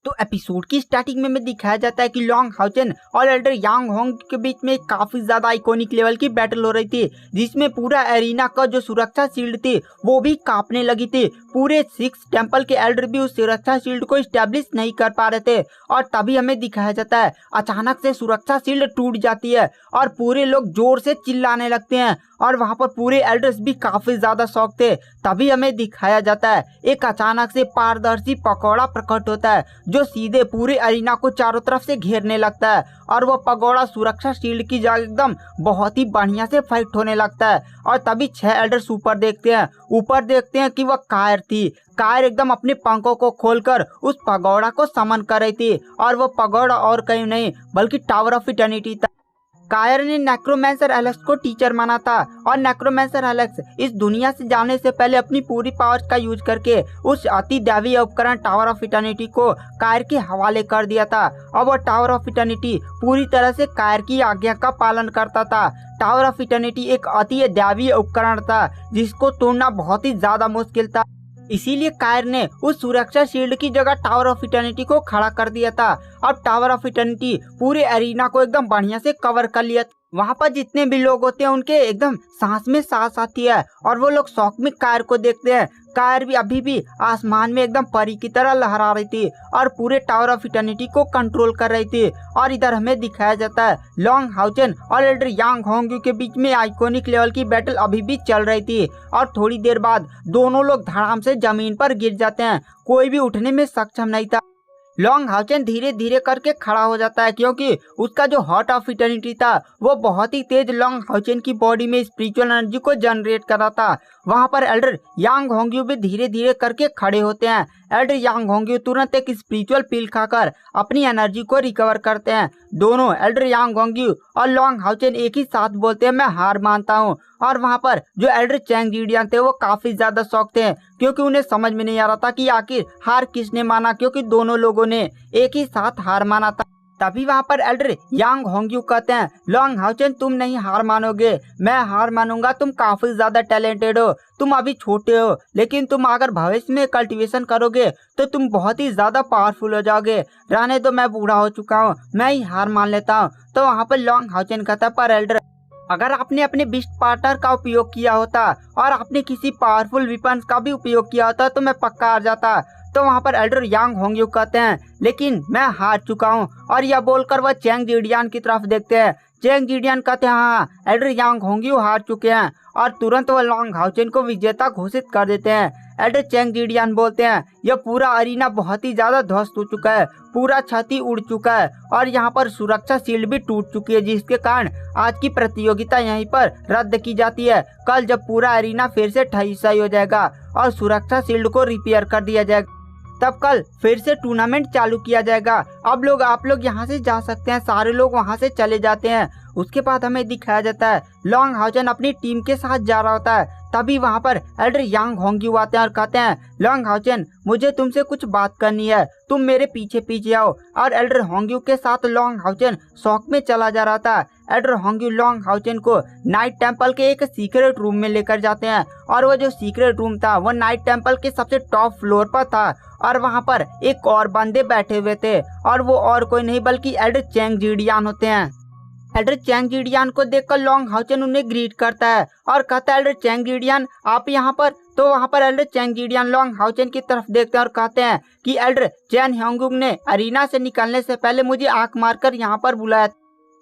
तो एपिसोड की स्टार्टिंग में दिखाया जाता है कि लॉन्ग हाउचेन और एल्डर यांग होंग के बीच में काफी ज्यादा आइकॉनिक लेवल की बैटल हो रही थी, जिसमें पूरा एरिना का जो सुरक्षा शील्ड थी वो भी कांपने लगी थी। पूरे 6 टेंपल के एल्डर भी उस सुरक्षा शील्ड को स्टेब्लिश नहीं कर पा रहे थे और तभी हमें दिखाया जाता है अचानक से सुरक्षा शील्ड टूट जाती है और पूरे लोग जोर से चिल्लाने लगते हैं और वहां पर पूरे एल्डर्स भी काफी ज्यादा शॉक थे। तभी हमें दिखाया जाता है एक अचानक से पारदर्शी पकौड़ा प्रकट होता है जो सीधे पूरे अरीना को चारों तरफ से घेरने लगता है और वो पकौड़ा सुरक्षा शील्ड की जगह एकदम बहुत ही बढ़िया से फाइट होने लगता है। और तभी 6 एल्डर्स ऊपर देखते हैं कि वह कायर थी। कायर एकदम अपने पंखों को खोलकर उस पगोड़ा को समन कर रही थी और वो पगोड़ा और कहीं नहीं बल्कि टावर ऑफ इटर्निटी था। कायर ने नेक्रोमेंसर एलेक्स को टीचर माना था और नेक्रोमेंसर एलेक्स इस दुनिया से जाने से पहले अपनी पूरी पावर्स का यूज करके उस अति दैवीय उपकरण टावर ऑफ इटर्निटी को कायर के हवाले कर दिया था और वो टावर ऑफ इटर्निटी पूरी तरह से कायर की आज्ञा का पालन करता था। टावर ऑफ इटर्निटी एक अति दैवीय उपकरण था जिसको तोड़ना बहुत ही ज्यादा मुश्किल था, इसीलिए कायर ने उस सुरक्षा शील्ड की जगह टावर ऑफ इटर्निटी को खड़ा कर दिया था। अब टावर ऑफ इटर्निटी पूरे एरिना को एकदम बढ़िया से कवर कर लिया। वहां पर जितने भी लोग होते हैं उनके एकदम सांस में सांस आती है और वो लोग शौक में कायर को देखते हैं। कायर भी अभी भी आसमान में एकदम परी की तरह लहरा रही थी और पूरे टावर ऑफ इटर्निटी को कंट्रोल कर रही थी। और इधर हमें दिखाया जाता है लॉन्ग हाउचेन और एल्डर यांग होंग के बीच में आइकॉनिक लेवल की बैटल अभी भी चल रही थी और थोड़ी देर बाद दोनों लोग धड़ाम से जमीन पर गिर जाते हैं। कोई भी उठने में सक्षम नहीं था। लॉन्ग हाउचेन धीरे धीरे करके खड़ा हो जाता है क्योंकि उसका जो हार्ट ऑफ इटर्निटी था वो बहुत ही तेज लॉन्ग हाउचेन की बॉडी में स्पिरिचुअल एनर्जी को जनरेट कर रहा था। वहां पर एल्डर यांग होंग्यू भी धीरे धीरे करके खड़े होते हैं। एल्डर यांग होंग्यू तुरंत एक स्पिरिचुअल पिल खाकर अपनी एनर्जी को रिकवर करते हैं। दोनों एल्डर यांग होंग्यू और लॉन्ग हाउचेन एक ही साथ बोलते हैं मैं हार मानता हूँ। और वहां पर जो एल्डर चैंग जीडियन थे वो काफी ज्यादा शॉक थे क्योंकि उन्हें समझ में नहीं आ रहा था कि आखिर हार किसने माना, क्योंकि दोनों लोगों ने एक ही साथ हार माना था। तभी वहां पर एल्डर यांग होंग्यू कहते हैं लॉन्ग हाउचेन तुम नहीं हार मानोगे, मैं हार मानूंगा। तुम काफी ज्यादा टैलेंटेड हो, तुम अभी छोटे हो, लेकिन तुम अगर भविष्य में कल्टीवेशन करोगे तो तुम बहुत ही ज्यादा पावरफुल हो जाओगे। रहने दो, मैं बूढ़ा हो चुका हूँ, मैं ही हार मान लेता हूँ। तो वहाँ पर लॉन्ग हाउचेन कहता पर एल्डर अगर आपने अपने बिस्ट पार्टनर का उपयोग किया होता और आपने किसी पावरफुल वेपन्स का भी उपयोग किया होता तो मैं पक्का हार जाता। तो वहाँ पर एल्डर यांग होंग्यू कहते हैं लेकिन मैं हार चुका हूँ। और यह बोलकर वह चैंग जीडियन की तरफ देखते हैं। चैंग जीडियन कहते हैं हाँ, एल्डर यांग होंग्यू हार चुके हैं और तुरंत वह लॉन्ग हाउचेन को विजेता घोषित कर देते हैं। एल्डर चैंग जीडियन बोलते हैं यह पूरा अरीना बहुत ही ज्यादा ध्वस्त हो चुका है, पूरा छत उड़ चुका है और यहाँ पर सुरक्षा शील्ड भी टूट चुकी है, जिसके कारण आज की प्रतियोगिता यहीं पर रद्द की जाती है। कल जब पूरा अरीना फिर से ठहिसाई हो जाएगा और सुरक्षा शील्ड को रिपेयर कर दिया जाएगा तब कल फिर से टूर्नामेंट चालू किया जाएगा। अब आप लोग यहाँ से जा सकते हैं। सारे लोग वहाँ से चले जाते हैं। उसके बाद हमें दिखाया जाता है लॉन्ग हाउचेन अपनी टीम के साथ जा रहा होता है। तभी वहाँ पर एल्डर यांग होंग्यू आते हैं और कहते हैं लॉन्ग हाउचेन मुझे तुमसे कुछ बात करनी है, तुम मेरे पीछे पीछे आओ। और एल्डर होंग्यू के साथ लॉन्ग हाउचेन शौक में चला जा रहा था। एल्डर होंग्यू लॉन्ग हाउचेन को नाइट टेम्पल के एक सीक्रेट रूम में लेकर जाते हैं और वो जो सीक्रेट रूम था वो नाइट टेम्पल के सबसे टॉप फ्लोर पर था और वहाँ पर एक और बंदे बैठे हुए थे और वो और कोई नहीं बल्कि एल्डर चैंग जीडियन होते हैं। एल्डर चैंग जीडियन को देखकर लॉन्ग हाउचेन उन्हें ग्रीट करता है और कहता है एल्डर चैंग जीडियन आप यहाँ पर। तो वहाँ पर एल्डर चैंग जीडियन लॉन्ग हाउचेन की तरफ देखते हैं और कहते हैं कि एल्डर चैन होंग्यू ने अरीना से निकलने से पहले मुझे आंख मारकर यहाँ पर बुलाया।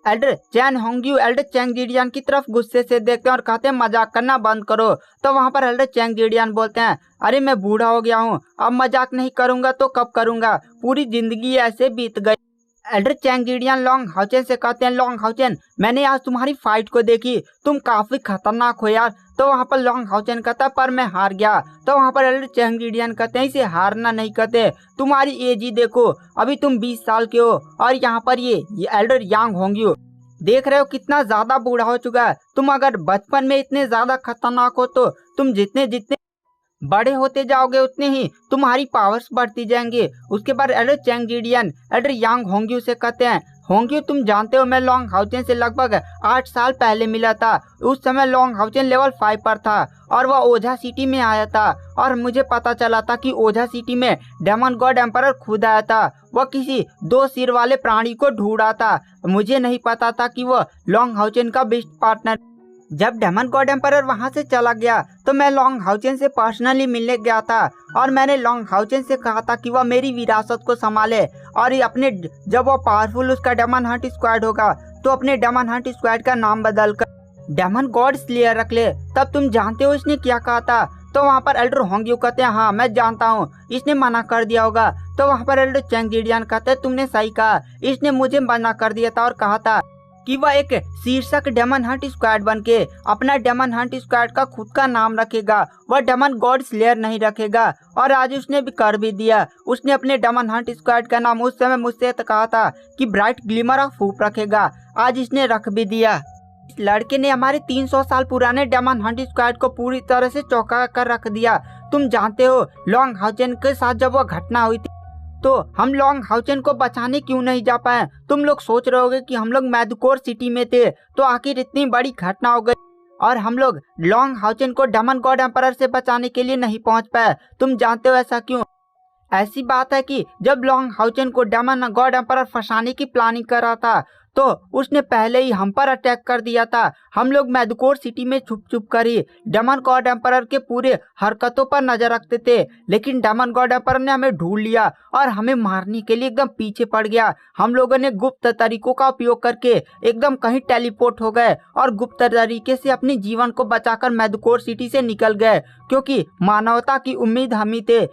एल्डर चैन होंग्यू एल्डर चैंग जीडियन की तरफ गुस्से से देखते हैं और कहते हैं मजाक करना बंद करो। तो वहाँ पर एल्डर चैंग जीडियन बोलते हैं अरे मैं बूढ़ा हो गया हूँ, अब मजाक नहीं करूंगा तो कब करूंगा, पूरी जिंदगी ऐसे बीत गई। एल्डर चैंग जीडियन लॉन्ग हाउचेन से कहते हैं लॉन्ग हाउचेन मैंने आज तुम्हारी फाइट को देखी, तुम काफी खतरनाक हो यार। तो वहाँ पर लॉन्ग हाउचेन कहता पर मैं हार गया। तो वहाँ पर एल्डर चैंग जीडियन कहते हैं इसे हारना नहीं कहते, तुम्हारी एज ही देखो, अभी तुम 20 साल के हो और यहाँ पर ये एल्डर यांग होंग्यू देख रहे हो कितना ज्यादा बूढ़ा हो चुका है। तुम अगर बचपन में इतने ज्यादा खतरनाक हो तो तुम जितने जितने बड़े होते जाओगे उतने ही तुम्हारी पावर्स बढ़ती जाएंगे। उसके बाद एल्डर चैंग जीडियन एल्डर यांग होंग्यू से कहते हैं होंगे तुम जानते हो मैं लॉन्ग हाउचेन से लगभग 8 साल पहले मिला था। उस समय लॉन्ग हाउचेन लेवल 5 पर था और वह ओझा सिटी में आया था और मुझे पता चला था कि ओझा सिटी में डेमन गॉड एम्परर खुद आया था। वह किसी 2 सिर वाले प्राणी को ढूंढ रहा था। मुझे नहीं पता था कि वह लॉन्ग हाउचेन का बेस्ट पार्टनर। जब डेमन गॉड एम्परर वहां से चला गया तो मैं लॉन्ग हाउचेन से पर्सनली मिलने गया था और मैंने लॉन्ग हाउचेन से कहा था कि वह मेरी विरासत को संभाले और अपने जब वह पावरफुल उसका डेमन हंट स्क्वाड होगा तो अपने डेमन हंट स्क्वाड का नाम बदलकर डेमन गॉड स्लेयर रख ले। तब तुम जानते हो इसने क्या कहा था? तो वहाँ पर एल्डर होंग्यू कहते हैं हाँ मैं जानता हूँ, इसने मना कर दिया होगा। तो वहाँ पर एल्डर चैंग जिडियन कहते हैं तुमने सही कहा, इसने मुझे मना कर दिया था और कहा था कि वह एक शीर्षक डेमन हंट स्क्वाड बन के अपना डेमन हंट स्क्वाड का खुद का नाम रखेगा, वह डेमन गॉड स्लेयर नहीं रखेगा। और आज उसने भी कर भी दिया। उसने अपने डेमन हंट स्क्वाड का नाम उस समय मुझसे कहा था कि ब्राइट ग्लिमर ऑफ होप रखेगा, आज इसने रख भी दिया। इस लड़के ने हमारे 300 साल पुराने डेमन हंट स्क्वाड को पूरी तरह से चौंका कर रख दिया। तुम जानते हो लॉन्ग हाउचेन के साथ जब वह घटना हुई थी तो हम लॉन्ग हाउचेन को बचाने क्यों नहीं जा पाए? तुम लोग सोच रहे होगे कि हम लोग मैदकोर सिटी में थे तो आखिर इतनी बड़ी घटना हो गई और हम लोग लॉन्ग हाउचेन को डेमन गॉड एम्परर से बचाने के लिए नहीं पहुंच पाए। तुम जानते हो ऐसा क्यों? ऐसी बात है कि जब लॉन्ग हाउचेन को डेमन गॉड एम्परर फंसाने की प्लानिंग कर रहा था तो उसने पहले ही हम पर अटैक कर दिया था। हम लोग मैदकोर सिटी में छुप छुप कर ही डेमन गॉड एम्परर के पूरे हरकतों पर नजर रखते थे, लेकिन डेमन गॉड एम्परर ने हमें ढूंढ लिया और हमें मारने के लिए एकदम पीछे पड़ गया। हम लोगों ने गुप्त तरीकों का उपयोग करके एकदम कहीं टेलीपोर्ट हो गए और गुप्त तरीके से अपने जीवन को बचाकर मैदकोर सिटी से निकल गए, क्योंकि मानवता की उम्मीद हम ही थे।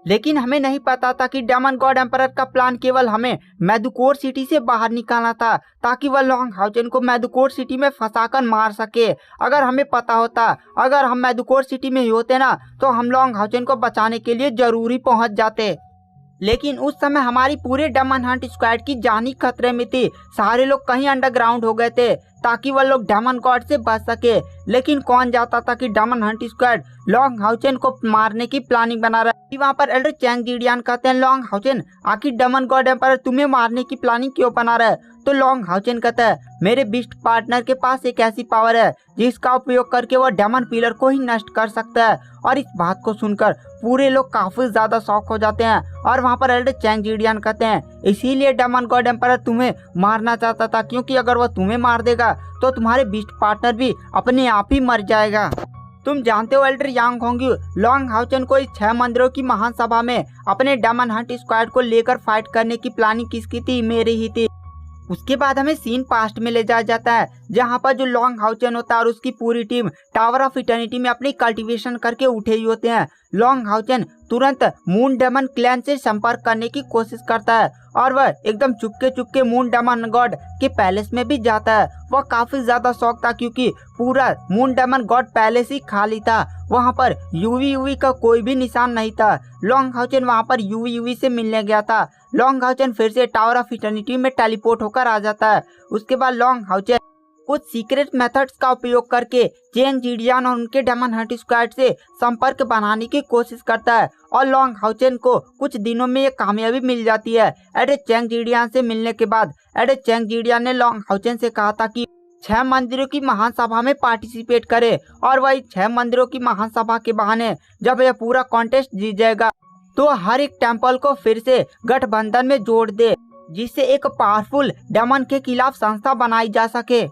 लेकिन हमें नहीं पता था कि डेमन गॉड एम्परर का प्लान केवल हमें मैदकोर सिटी से बाहर निकालना था ताकि वह लॉन्ग हाउचेन को मैदकोर सिटी में फंसाकर मार सके। अगर हमें पता होता, अगर हम मैदकोर सिटी में ही होते ना तो हम लॉन्ग हाउचेन को बचाने के लिए जरूरी पहुंच जाते। लेकिन उस समय हमारी पूरे डेमन हंट स्क्वाड की जान ही खतरे में थी। सारे लोग कहीं अंडरग्राउंड हो गए थे ताकि वह लोग डेमन गॉड से बच सके। लेकिन कौन जाता था कि demon hunt squad Long Haochen को मारने की प्लानिंग बना रहा है। वहाँ पर एल्डर चैंग जिडियन कहते हैं लॉन्ग हाउचेन आखिर डेमन गॉड एम्परर तुम्हें मारने की प्लानिंग क्यों बना रहा है? तो लॉन्ग हाउचेन कहता है मेरे बिस्ट पार्टनर के पास एक ऐसी पावर है जिसका उपयोग करके वह डेमन पिलर को ही नष्ट कर सकता है। और इस बात को सुनकर पूरे लोग काफी ज्यादा शॉक हो जाते हैं और वहाँ पर एल्डर चैंग जिडियन कहते हैं इसीलिए डेमन गॉड एम्परर तुम्हें मारना चाहता था, क्योंकि अगर वह तुम्हें मार देगा तो तुम्हारे बिस्ट पार्टनर भी अपने आप ही मर जाएगा। तुम जानते हो एल्डर यांग होंग्यू लॉन्ग हाउचेन को इस 6 मंदिरों की महान सभा में अपने डेमन हंट स्क्वाड को लेकर फाइट करने की प्लानिंग किसकी थी? मेरी ही थी। उसके बाद हमें सीन पास्ट में ले जाया जाता है जहाँ पर जो लॉन्ग हाउचेन होता है और उसकी पूरी टीम टावर ऑफ इटर्निटी में अपनी कल्टीवेशन करके उठे ही होते हैं। लॉन्ग हाउचेन तुरंत मून डेमन क्लैन से संपर्क करने की कोशिश करता है और वह एकदम चुपके मून डेमन गॉड के पैलेस में भी जाता है। वह काफी ज्यादा शौक था क्योंकि पूरा मून डेमन गॉड पैलेस ही खाली था, वहाँ पर यूवी का कोई भी निशान नहीं था। लॉन्ग हाउचेन वहाँ पर यूवी से मिलने गया था। लॉन्ग हाउचेन फिर से टावर ऑफ इटर्निटी में टेलीपोर्ट होकर आ जाता है। उसके बाद लॉन्ग हाउचेन कुछ सीक्रेट मेथड्स का उपयोग करके चैंग जिडियन और उनके डेमन हंट स्क्वाड से संपर्क बनाने की कोशिश करता है और लॉन्ग हाउचेन को कुछ दिनों में ये कामयाबी मिल जाती है। एडे चैंग जिडियन से मिलने के बाद एडे चैंग जिडियन ने लॉन्ग हाउचेन से कहा था कि 6 मंदिरों की महान सभा में पार्टिसिपेट करे और वही 6 मंदिरों की महान सभा के बहाने जब यह पूरा कॉन्टेस्ट जीत जाएगा तो हर एक टेम्पल को फिर से गठबंधन में जोड़ दे, जिससे एक पावरफुल डेमन के खिलाफ संस्था बनाई जा सके।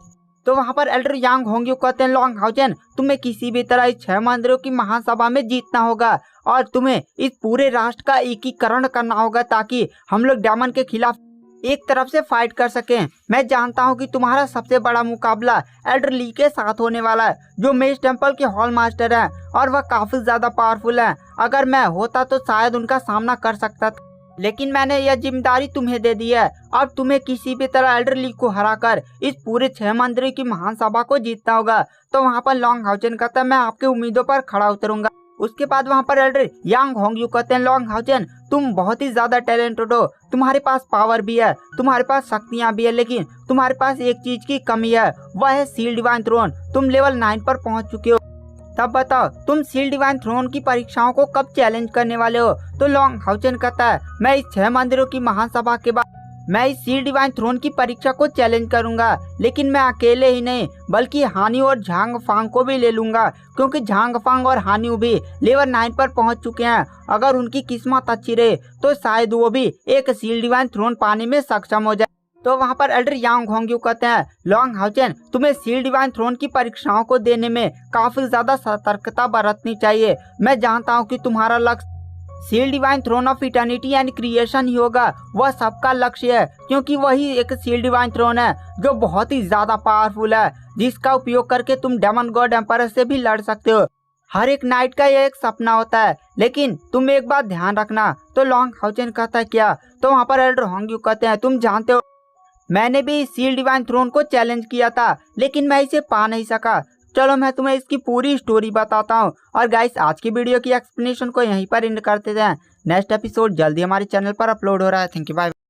तो वहाँ पर एल्डर यांग होंग्यू कहते हैं लॉन्ग हाउचेन तुम्हें किसी भी तरह इस 6 मंदिरों की महान सभा में जीतना होगा और तुम्हें इस पूरे राष्ट्र का एकीकरण करना होगा ताकि हम लोग डेमन के खिलाफ एक तरफ से फाइट कर सकें। मैं जानता हूं कि तुम्हारा सबसे बड़ा मुकाबला एल्डर ली के साथ होने वाला है जो मेज टेम्पल के हॉल मास्टर हैं और वह काफी ज्यादा पावरफुल हैं। अगर मैं होता तो शायद उनका सामना कर सकता था, लेकिन मैंने यह जिम्मेदारी तुम्हें दे दी है। अब तुम्हें किसी भी तरह एल्डर ली को हराकर इस पूरे 6 मंदिरों की महान सभा को जीतना होगा। तो वहाँ पर लॉन्ग हाउचेन कहता है मैं आपके उम्मीदों पर खड़ा उतरूंगा। उसके बाद वहाँ पर एल्डर यांग होंग्यू कहते हैं लॉन्ग हाउचेन तुम बहुत ही ज्यादा टैलेंटेड हो, तुम्हारे पास पावर भी है, तुम्हारे पास शक्तियाँ भी है, लेकिन तुम्हारे पास एक चीज की कमी है, वह है सील डिवाइन थ्रोन। तुम लेवल 9 पर पहुँच चुके हो, तब बताओ तुम सील डिवाइन थ्रोन की परीक्षाओं को कब चैलेंज करने वाले हो? तो लॉन्ग हाउचेन कहता है मैं इस 6 मंदिरों की महान सभा के बाद मैं इस सील डिवाइन थ्रोन की परीक्षा को चैलेंज करूंगा, लेकिन मैं अकेले ही नहीं बल्कि हानियो और झांग फांग को भी ले लूंगा, क्योंकि झांग फांग और हानियो भी लेवल 9 पर पहुंच चुके हैं। अगर उनकी किस्मत अच्छी रहे तो शायद वो भी एक सील डिवाइन थ्रोन पाने में सक्षम हो जाए। तो वहाँ पर एल्डर यांग होंग्यू कहते हैं, लॉन्ग हाउचेन, तुम्हें सील डिवाइन थ्रोन की परीक्षाओं को देने में काफी ज्यादा सतर्कता बरतनी चाहिए। मैं जानता हूँ कि तुम्हारा लक्ष्य seal divine throne of eternity and creation ही होगा। वह सबका लक्ष्य है, क्योंकि वही एक सील डिवाइन थ्रोन है जो बहुत ही ज्यादा पावरफुल है, जिसका उपयोग करके तुम डेमन गॉड एम्पायर से भी लड़ सकते हो। हर एक नाइट का यह एक सपना होता है, लेकिन तुम एक बात ध्यान रखना। तो लॉन्ग हाउचेन कहता है, क्या? तो वहाँ पर एल्डर होंग्यू कहते हैं, तुम जानते हो मैंने भी सील डिवाइन थ्रोन को चैलेंज किया था, लेकिन मैं इसे पा नहीं सका। चलो मैं तुम्हें इसकी पूरी स्टोरी बताता हूँ। और गाइस, आज की वीडियो की एक्सप्लेनेशन को यहीं पर एंड करते हैं। नेक्स्ट एपिसोड जल्दी हमारे चैनल पर अपलोड हो रहा है। Thank you, bye.